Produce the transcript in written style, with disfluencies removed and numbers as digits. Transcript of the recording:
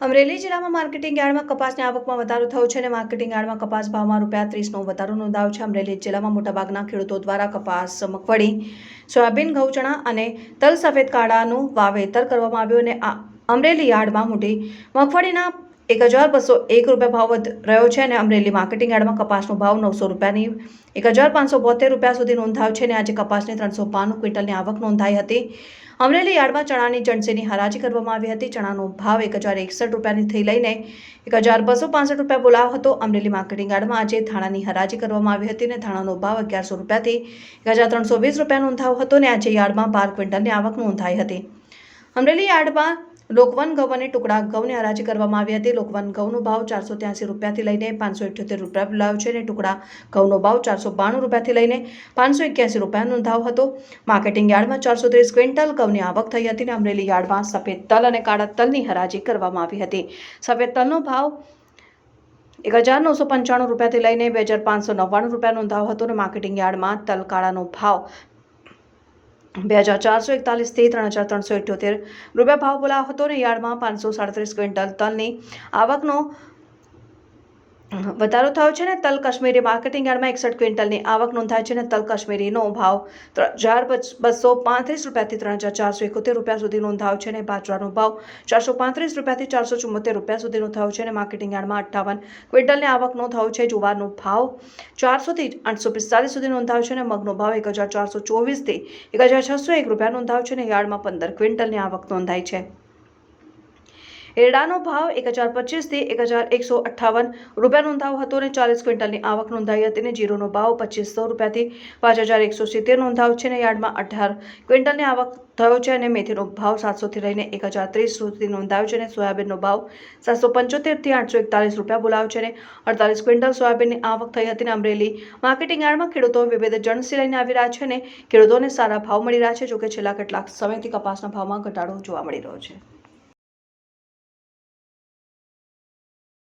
અમરેલી જિલ્લામાં માર્કેટિંગ યાર્ડમાં કપાસની આવકમાં વધારો થયો છે અને માર્કેટિંગ યાર્ડમાં કપાસ ભાવમાં ₹30નો વધારો નોંધાયો છે। અમરેલી જિલ્લામાં મોટાભાગના ખેડૂતો દ્વારા કપાસ, મગફળી, સોયાબીન, ઘઉં, ચણા અને તલ સફેદ કાળાનું વાવેતર કરવામાં આવ્યું અને અમરેલી યાર્ડમાં મોટી મગફળીના ₹1201 ભાવ રહ્યો છે અને અમરેલી માર્કેટિંગ યાર્ડમાં કપાસનો ભાવ ₹900ની ₹1572 સુધી નોંધાયો છે અને આજે કપાસની 392 ક્વિન્ટલની આવક નોંધાઈ હતી। અમરેલી યાર્ડમાં ચણાની જણસીની હરાજી કરવામાં આવી હતી। ચણાનો ભાવ ₹1061 થી લઈને ₹1265 બોલાયો હતો। અમરેલી માર્કેટિંગ યાર્ડમાં આજે ધાણાની હરાજી કરવામાં આવી હતી અને ધાણાનો ભાવ ₹1100 થી ₹1320 નોંધાયો હતો અને આજે યાર્ડમાં 12 ક્વિન્ટલની આવક નોંધાઈ હતી। અમરેલી યાર્ડમાં લોકવન ઘઉં અને ટુકડા ઘઉંની હરાજી કરવામાં આવી હતી। લોકવન ઘઉંનો ભાવ ₹483 થી લઈને ₹578 બોલાયો છે અને ટુકડા ઘઉંનો ભાવ ₹492 થી લઈને ₹581 નોંધાયો હતો। માર્કેટિંગ યાર્ડમાં 430 ક્વિન્ટલ ઘઉંની આવક થઈ હતી અને અમરેલી યાર્ડમાં સફેદ તલ અને કાળા તલની હરાજી કરવામાં આવી હતી। સફેદ તલનો ભાવ ₹1995 થી લઈને ₹2599 નોંધાયો હતો અને માર્કેટિંગ યાર્ડમાં તલ કાળાનો ભાવ ₹2441 થી ₹3378 ભાવ બોલાયો હતો અને યાર્ડમાં 537 ક્વિન્ટલ તલની આવકનો વધારો થયો છે અને તલ કાશ્મીરી માર્કેટિંગ યાર્ડમાં 61 ક્વિન્ટલની આવક નોંધાઈ છે અને તલ કાશ્મીરીનો ભાવ ₹3235 થી ₹3471 સુધી નોંધાયો છે અને બાજરાનો ભાવ ₹435 થી ₹474 સુધી નોંધાયો છે અને માર્કેટિંગ યાર્ડમાં 58 ક્વિન્ટલની આવકનો થયો છે। જુવારનો ભાવ ₹400 થી ₹845 સુધી નોંધાયો છે અને મગનો ભાવ ₹1424 થી ₹1601 નોંધાયો છે અને યાર્ડમાં 15 ક્વિન્ટલની આવક નોંધાઈ છે। એરડાનો ભાવ ₹1025 થી ₹1158 નોંધાયો હતો અને 40 ક્વિન્ટલની આવક નોંધાઈ હતી અને જીરુનો ભાવ ₹2500 થી ₹5170 નોંધાયો છે અને યાર્ડમાં 18 ક્વિન્ટલની આવક થયો છે અને મેથીનો ભાવ ₹700 થી લઈને ₹1030 સુધી નોંધાયો છે અને સોયાબીનનો ભાવ ₹775 થી ₹841 બોલાયો છે અને 48 ક્વિન્ટલ સોયાબીનની આવક થઈ હતી અને અમરેલી માર્કેટિંગ યાર્ડમાં ખેડૂતો વિવિધ જણસી લઈને આવી રહ્યા છે અને ખેડૂતોને સારા ભાવ મળી રહ્યા છે। જોકે છેલ્લા કેટલાક સમયથી કપાસના ભાવમાં ઘટાડો જોવા મળી રહ્યો છે।